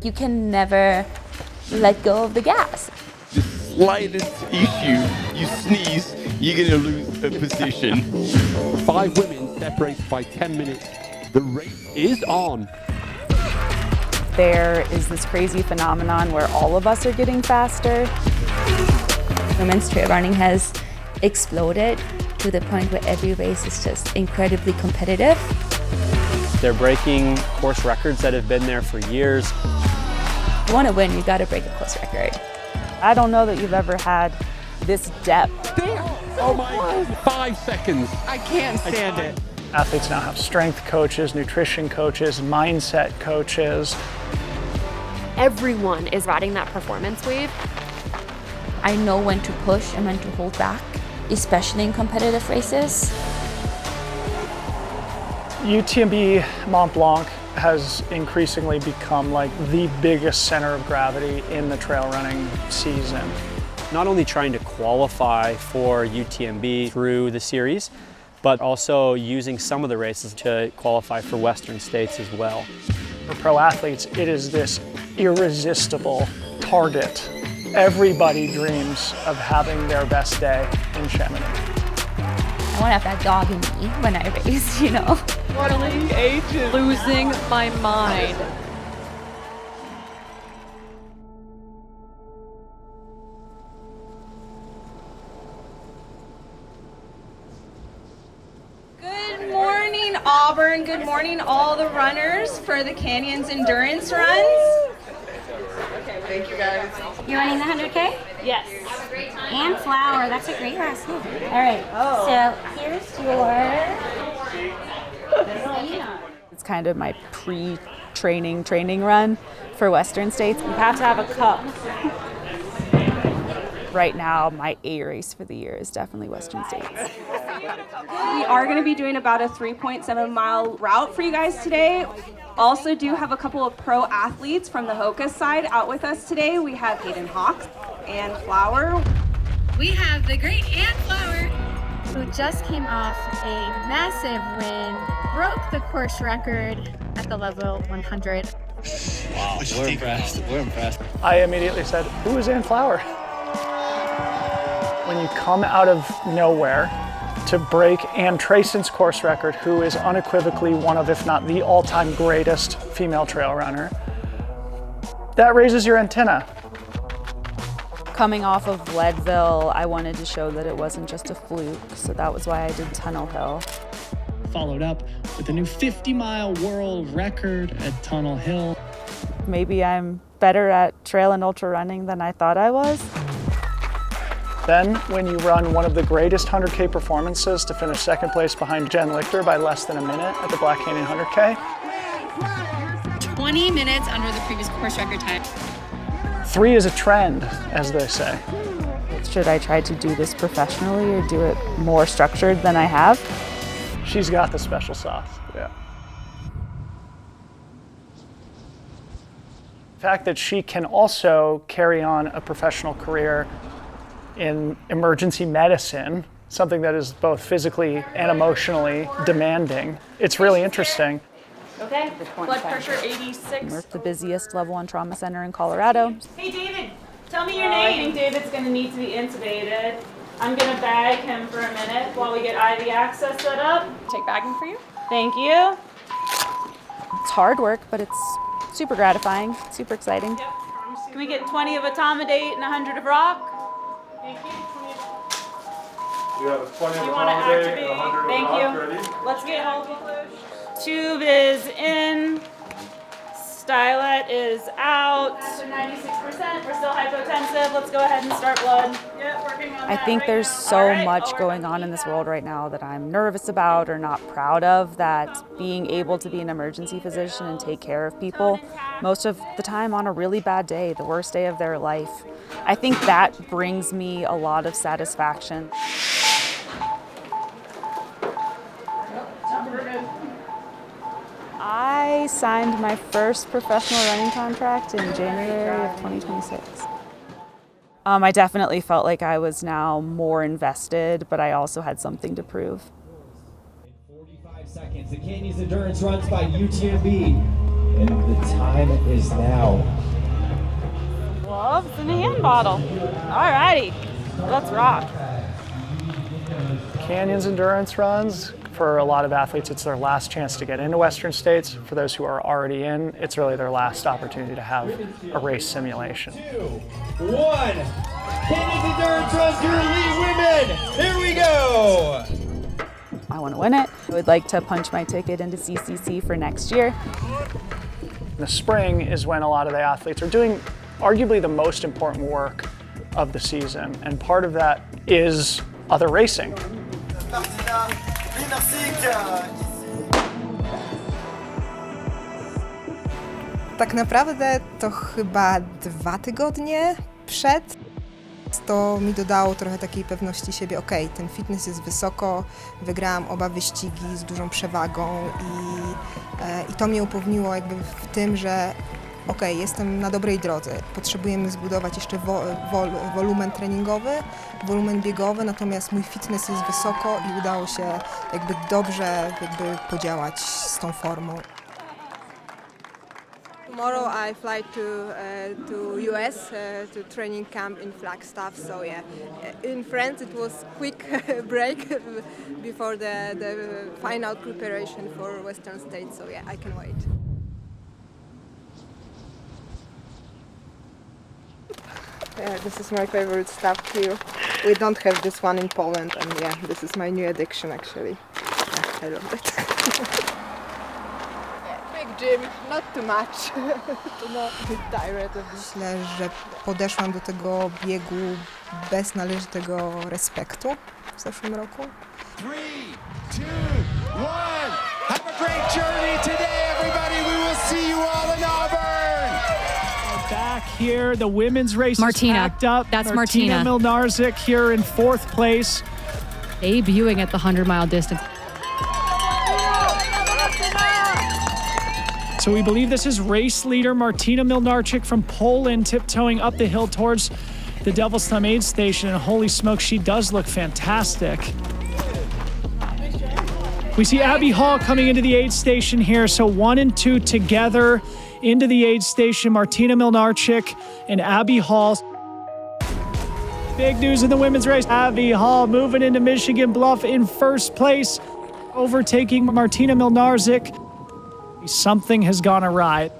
You can never let go of the gas. The slightest issue, you sneeze, you're going to lose a position. 5 women separated by 10 minutes. The race is on. There is this crazy phenomenon where all of us are getting faster. Women's trail running has exploded to the point where every race is just incredibly competitive. They're breaking course records that have been there for years. If you want to win, you got to break a course record. I don't know that you've ever had this depth. There! Oh my God! 5 seconds. I can't stand it. Athletes now have strength coaches, nutrition coaches, mindset coaches. Everyone is riding that performance wave. I know when to push and when to hold back, especially in competitive races. UTMB Mont Blanc has increasingly become like the biggest center of gravity in the trail running season. Not only trying to qualify for UTMB through the series, but also using some of the races to qualify for Western States as well. For pro athletes, it is this irresistible target. Everybody dreams of having their best day in Chamonix. I want to have that dog in me when I race, you know. Literally losing my mind. Good morning, Auburn. Good morning, all the runners for the Canyons Endurance Runs. Okay, thank you guys. You're running the 100K? Yes. And flower. That's a great last name. All right. Oh. So here's your. It's kind of my training run for Western States. You have to have a cup. Right now, my A race for the year is definitely Western States. We are going to be doing about a 3.7 mile route for you guys today. Also do have a couple of pro athletes from the HOKA side out with us today. We have Hayden Hawks and Flower. We have the great Ann Flower, who just came off a massive win, broke the course record at the level 100. Wow, we're impressed. We're impressed. I immediately said, who is Ann Flower? When you come out of nowhere to break Ann Trayson's course record, who is unequivocally one of, if not the all-time greatest female trail runner, that raises your antenna. Coming off of Leadville, I wanted to show that it wasn't just a fluke, so that was why I did Tunnel Hill. Followed up with a new 50-mile world record at Tunnel Hill. Maybe I'm better at trail and ultra running than I thought I was. Then, when you run one of the greatest 100K performances to finish second place behind Jen Lichter by less than a minute at the Black Canyon 100K. 20 minutes under the previous course record time. 3 is a trend, as they say. Should I try to do this professionally or do it more structured than I have? She's got the special sauce, yeah. The fact that she can also carry on a professional career in emergency medicine, something that is both physically and emotionally demanding. It's really interesting. Okay, blood pressure 86. We're the busiest level 1 trauma center in Colorado. Hey David, tell me your name. I think David's going to need to be intubated. I'm going to bag him for a minute while we get IV access set up. Take bagging for you. Thank you. It's hard work, but it's super gratifying, super exciting. Yep. Can we get 20 of etomidate and 100 of rock? Thank you. You have 20 of You want to activate, activate? 100 Thank of you. rock ready. Let's get hold. Tube is in. Stylet is out. That's 96%. We're still hypotensive. Let's go ahead and start blood. Yep, working on that. I think right there's now. so All right, much I'll going on in this world right now that I'm nervous about or not proud of, that being able to be an emergency physician and take care of people most of the time on a really bad day, the worst day of their life. I think that brings me a lot of satisfaction. I signed my first professional running contract in January of 2026. I definitely felt like I was now more invested, but I also had something to prove. In 45 seconds, the Canyons Endurance runs by UTMB. and the time is now. Gloves and a hand bottle. Alrighty, let's rock. Canyons endurance runs, for a lot of athletes, it's their last chance to get into Western States. For those who are already in, it's really their last opportunity to have a race simulation. 2, 1. Canyons endurance runs your elite women. Here we go. I want to win it. I would like to punch my ticket into CCC for next year. In the spring is when a lot of the athletes are doing arguably the most important work of the season, and part of that is other racing. Tak naprawdę to chyba 2 tygodnie przed. To mi dodało trochę takiej pewności siebie, okej, ten fitness jest wysoko, wygrałam oba wyścigi z dużą przewagą i to mnie upewniło jakby w tym, że okej, jestem na dobrej drodze. Potrzebujemy zbudować jeszcze wolumen treningowy, wolumen biegowy, natomiast mój fitness jest wysoko i udało się jakby dobrze podziałać z tą formą. Tomorrow I fly to US to training camp in Flagstaff. So yeah, in France it was quick break before the final preparation for Western States. So yeah, I can wait. Yeah, this is my favorite stuff here. We don't have this one in Poland, and yeah, this is my new addiction actually. Yeah, I love it. Big gym, not too much. To not be tired of this. Myślę, że podeszłam do tego biegu bez należytego respektu w zeszłym roku. 3, 2, 1. Have a great journey today, everybody. We will see you all in Auburn. Back here, the women's race Martina. is packed up. That's Martina Milnarczyk here in 4th place. Debuting at the 100-mile distance. So we believe this is race leader Martina Milnarczyk from Poland tiptoeing up the hill towards the Devil's Thumb aid station. And holy smoke, she does look fantastic. We see Abby Hall coming into the aid station here. So 1 and 2 together into the aid station. Martina Milnarczyk and Abby Hall. Big news in the women's race. Abby Hall moving into Michigan Bluff in 1st place, overtaking Martina Milnarczyk. Something has gone awry.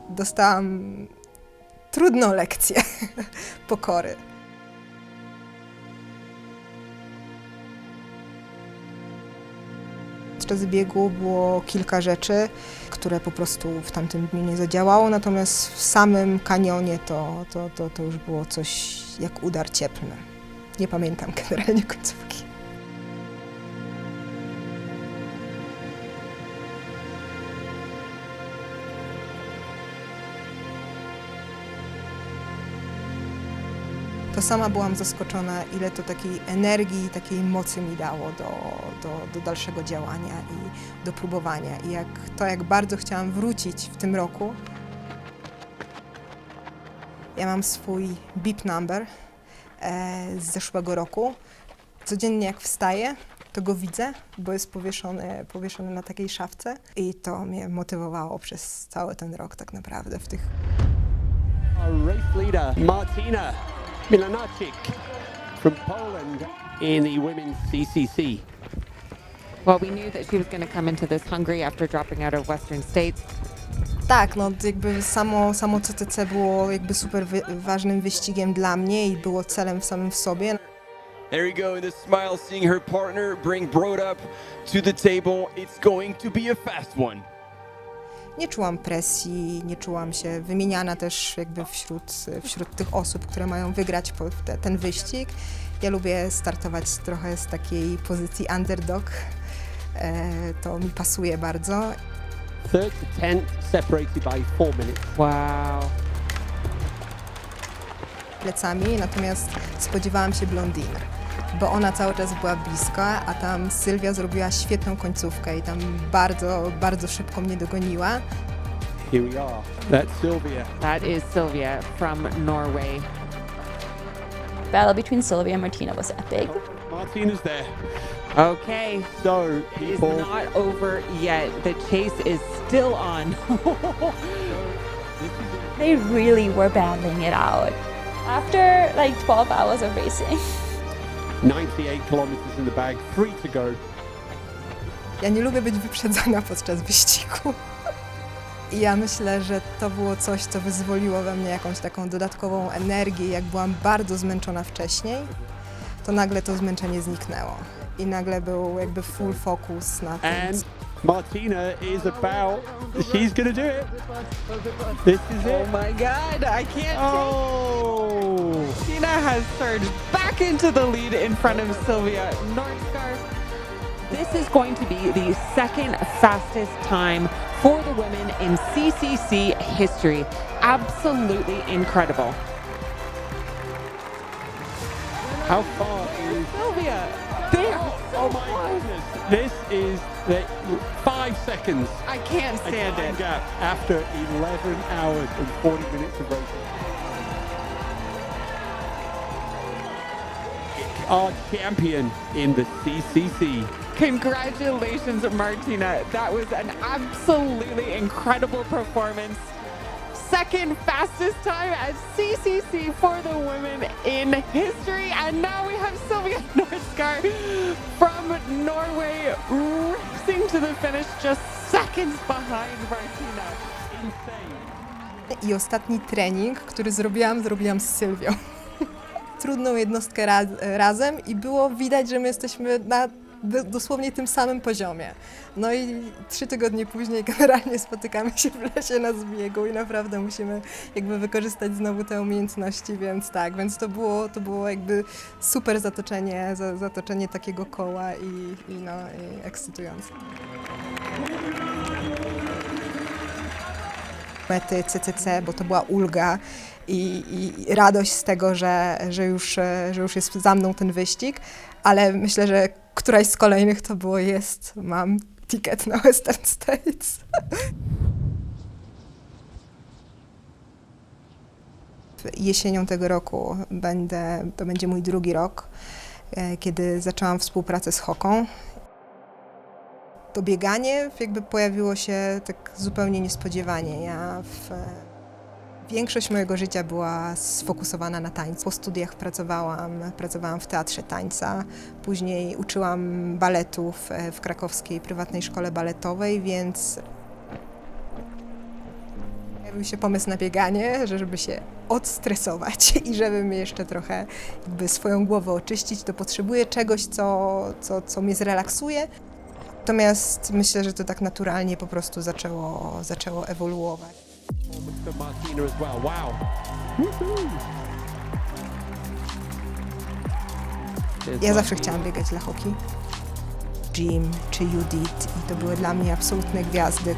Dostałam trudną lekcję pokory. Podczas biegu było kilka rzeczy, które po prostu w tamtym dniu nie zadziałało, natomiast w samym kanionie to już było coś jak udar cieplny. Nie pamiętam generalnie końcówki. To sama byłam zaskoczona, ile to takiej energii, takiej mocy mi dało do dalszego działania i do próbowania. I jak bardzo chciałam wrócić w tym roku. Ja mam swój beep number z zeszłego roku. Codziennie jak wstaję, to go widzę, bo jest powieszony na takiej szafce. I to mnie motywowało przez cały ten rok tak naprawdę w tych... Race leader Martina Milnarczyk from Poland in the women's CCC. Well, we knew that she was going to come into this hungry after dropping out of Western States. Tak, no jakby samo CCC było jakby super ważnym wyścigiem dla mnie i było celem samym w sobie. There you go, in the smile, seeing her partner bring Broad up to the table. It's going to be a fast one. Nie czułam presji, nie czułam się wymieniana też jakby wśród tych osób, które mają wygrać ten wyścig. Ja lubię startować trochę z takiej pozycji underdog. To mi pasuje bardzo. 3rd to 10th separated by 4 minutes. Wow. Plecami, natomiast spodziewałam się blondiny, bo ona cały czas była blisko, a tam Sylwia zrobiła świetną końcówkę i tam bardzo szybko mnie dogoniła. Here we are. That's Sylvia. That is Sylvia from Norway. Battle between Sylvia and Martina was epic. Martina's there. Okay, so it's not over yet. The chase is still on. They really were battling it out after like 12 hours of racing. 98 kilometers in the bag, 3 to go. Ja nie lubię być wyprzedzana podczas wyścigu. I ja myślę, że to było coś, co wyzwoliło we mnie jakąś taką dodatkową energię. Jak byłam bardzo zmęczona wcześniej, to nagle to zmęczenie zniknęło. I nagle był jakby full focus na tym. And Martina is about, she's gonna do it. This is it. Oh my God, I can't Oh! Martina has surged back into the lead in front of Sylvia Nordskar. This is going to be the second fastest time for the women in CCC history. Absolutely incredible. How far is Sylvia? There. Oh my goodness. This is the 5 seconds. I can't stand it. Gap after 11 hours and 40 minutes of racing. Our champion in the CCC. Congratulations, Martina. That was an absolutely incredible performance. Second fastest time at CCC for the women in history. And now we have Sylvia Nordskar from Norway racing to the finish just seconds behind Martina. Insane. I ostatni trening, który zrobiłam z Sylwią. Trudną jednostkę razem i było widać, że my jesteśmy na dosłownie tym samym poziomie. No i 3 tygodnie później generalnie spotykamy się w lesie na zbiegu i naprawdę musimy jakby wykorzystać znowu te umiejętności, więc tak, więc to było jakby super zatoczenie takiego koła i ekscytujące. Mety CCC, bo to była ulga i radość z tego, że już jest za mną ten wyścig, ale myślę, że któraś z kolejnych to było mam ticket na Western States. Jesienią tego roku to będzie mój drugi rok, kiedy zaczęłam współpracę z HOKą. To bieganie jakby pojawiło się tak zupełnie niespodziewanie. Większość mojego życia była sfokusowana na tańcu. Po studiach pracowałam w teatrze tańca, później uczyłam baletu w krakowskiej prywatnej szkole baletowej, więc pojawił się pomysł na bieganie, żeby się odstresować i żeby mnie jeszcze trochę jakby swoją głowę oczyścić, to potrzebuję czegoś, co mnie zrelaksuje. Natomiast myślę, że to tak naturalnie po prostu zaczęło ewoluować. Martina as well. Wow. Ja zawsze chciałam biegać dla hoki. Jim czy Judith i to były dla mnie absolutne gwiazdy,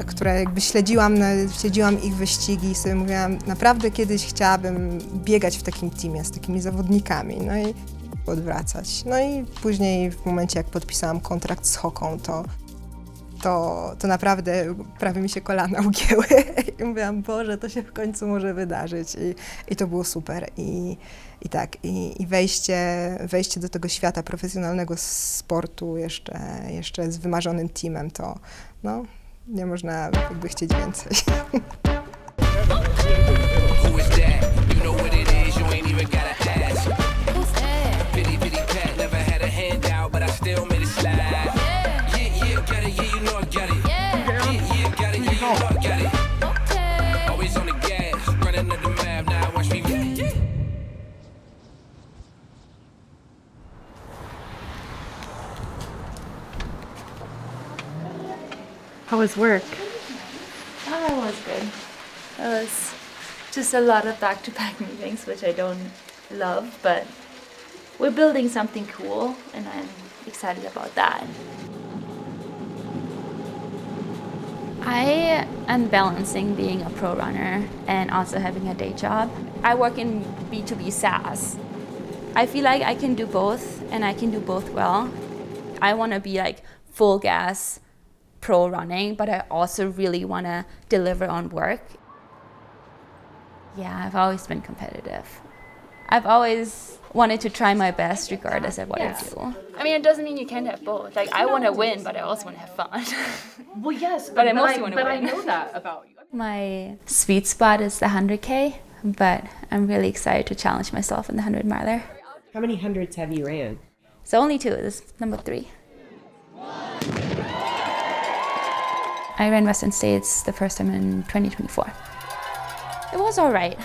które jakby śledziłam ich wyścigi i sobie mówiłam, naprawdę kiedyś chciałabym biegać w takim teamie z takimi zawodnikami. No i odwracać. No i później w momencie, jak podpisałam kontrakt z HOKą, to naprawdę prawie mi się kolana ugięły i mówiłam, Boże, to się w końcu może wydarzyć i to było super i wejście do tego świata profesjonalnego sportu jeszcze z wymarzonym teamem, to no, nie można jakby chcieć więcej. How was work? Oh, it was good. It was just a lot of back-to-back meetings, which I don't love, but we're building something cool, and I'm excited about that. I am balancing being a pro runner and also having a day job. I work in B2B SaaS. I feel like I can do both, and I can do both well. I want to be like full gas pro running, but I also really want to deliver on work. Yeah, I've always been competitive. I've always wanted to try my best regardless of what I do. I mean, it doesn't mean you can't have both. Like, I want to win, but I also want to have fun. Well, yes, but I mostly want to win. But I know that about you. My sweet spot is the 100K, but I'm really excited to challenge myself in the 100-miler. How many hundreds have you ran? So only 2. This is number 3. I ran Western States the first time in 2024. It was all right.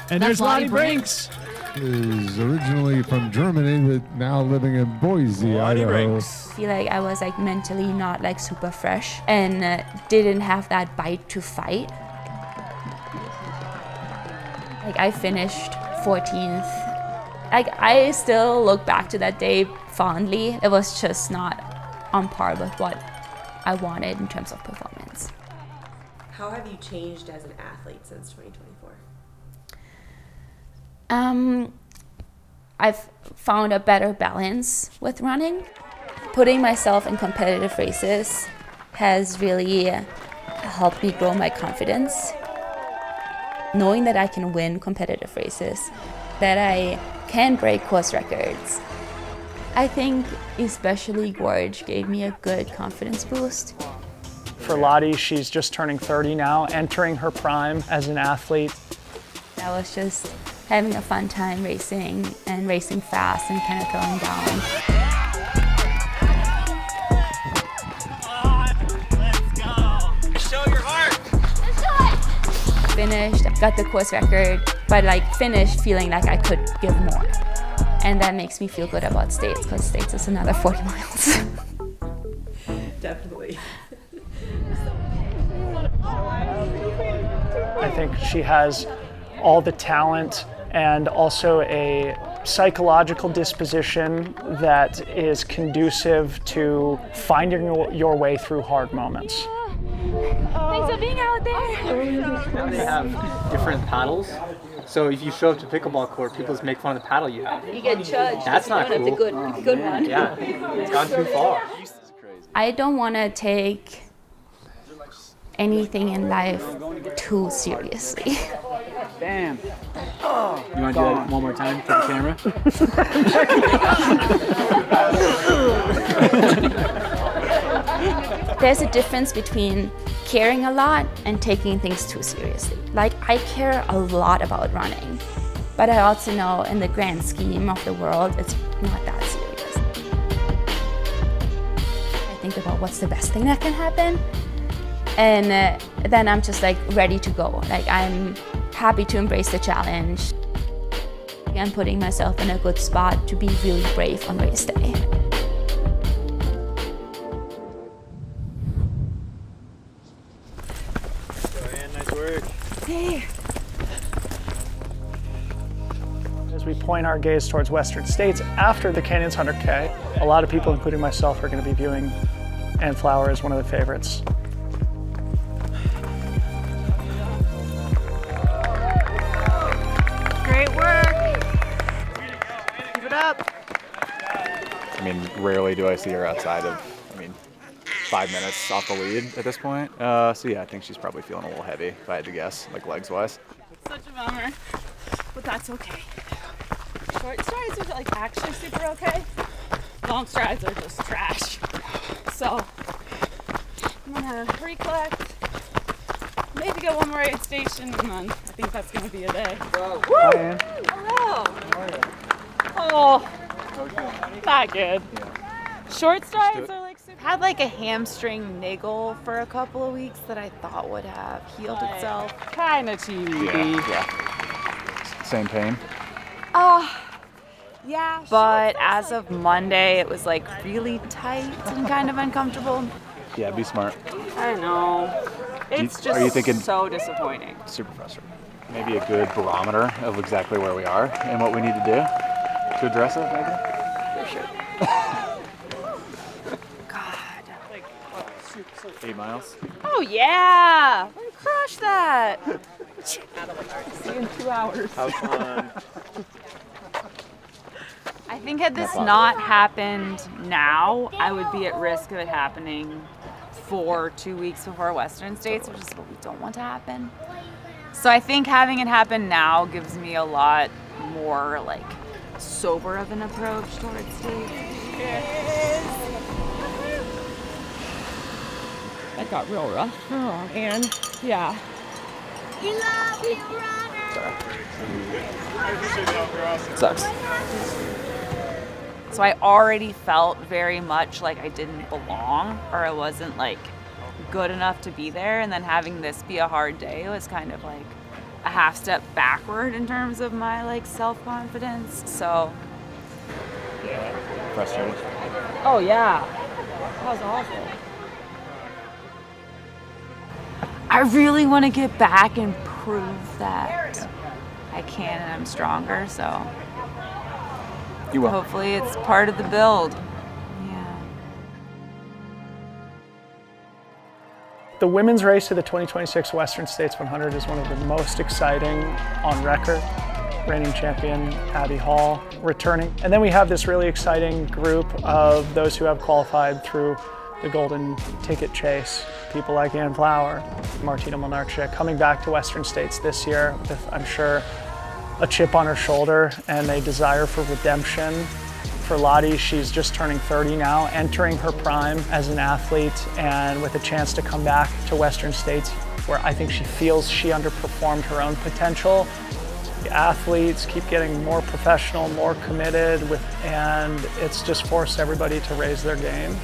And there's Lottie Brinks. Is originally from Germany, but now living in Boise, Idaho. I feel like I was like mentally not like super fresh and didn't have that bite to fight. Like I finished 14th. Like I still look back to that day fondly. It was just not on par with what I wanted in terms of performance. How have you changed as an athlete since 2024? I've found a better balance with running. Putting myself in competitive races has really helped me grow my confidence. Knowing that I can win competitive races, that I can break course records. I think especially Gorge gave me a good confidence boost. For Lottie, she's just turning 30 now, entering her prime as an athlete. I was just having a fun time racing and racing fast and kind of throwing down. Let's go. Show your heart. Finished, got the course record, but like finished feeling like I could give more. And that makes me feel good about States, because States is another 40 miles. Definitely. I think she has all the talent and also a psychological disposition that is conducive to finding your way through hard moments. Thanks for being out there. Now they have different paddles. So if you show up to pickleball court, people just make fun of the paddle you have. You get judged. That's not cool. It's a good one. Yeah, it's gone too far. I don't want to take anything in life too seriously. Bam. Oh, you want to do that one more time for the camera? There's a difference between caring a lot and taking things too seriously. Like, I care a lot about running, but I also know in the grand scheme of the world, it's not that serious. I think about what's the best thing that can happen, and then I'm just like ready to go. Like, I'm happy to embrace the challenge. I'm putting myself in a good spot to be really brave on race day. Nice work. Hey. As we point our gaze towards Western States after the Canyons 100K, a lot of people, including myself, are going to be viewing Ann Flower as one of the favorites. Great work. Keep it up. I mean, rarely do I see her outside of, 5 minutes off the lead at this point. So yeah, I think she's probably feeling a little heavy, if I had to guess, like legs-wise. Such a bummer, but that's okay. Short strides are like actually super okay. Long strides are just trash. So I'm gonna recollect, maybe go one more aid station, and then I think that's gonna be a day. Woo! Hello. Oh, not good. Short strides are like super. Had like a hamstring niggle for a couple of weeks that I thought would have healed itself. Kind of TBD. Yeah. Same pain. Yeah. But as of Monday, it was like really tight and kind of uncomfortable. Yeah, be smart. I know. It's just Are you thinking so disappointing. Super frustrating. Maybe a good barometer of exactly where we are and what we need to do to address it, maybe? For sure. 8 miles. Oh yeah! Crush that! See you in 2 hours. Have fun. I think had this not happened now, I would be at risk of it happening for 2 weeks before Western States, which is what we don't want to happen. So I think having it happen now gives me a lot more like sober of an approach towards skating. That got real rough. Oh man, yeah. We love you, runner. Sucks. So I already felt very much like I didn't belong, or I wasn't like good enough to be there, and then having this be a hard day was kind of like a half step backward in terms of my like self-confidence. So Frustrated. oh yeah, that was awful. I really want to get back and prove that I can and I'm stronger, so you will. Hopefully it's part of the build. Yeah. The women's race to the 2026 Western States 100 is one of the most exciting on record. Reigning champion Abby Hall returning. And then we have this really exciting group of those who have qualified through the golden ticket chase. People like Ann Flower, Martina Mlynarczyk, coming back to Western States this year with, I'm sure, a chip on her shoulder and a desire for redemption. For Lottie, she's just turning 30 now, entering her prime as an athlete, and with a chance to come back to Western States where I think she feels she underperformed her own potential. The athletes keep getting more professional, more committed, and it's just forced everybody to raise their game.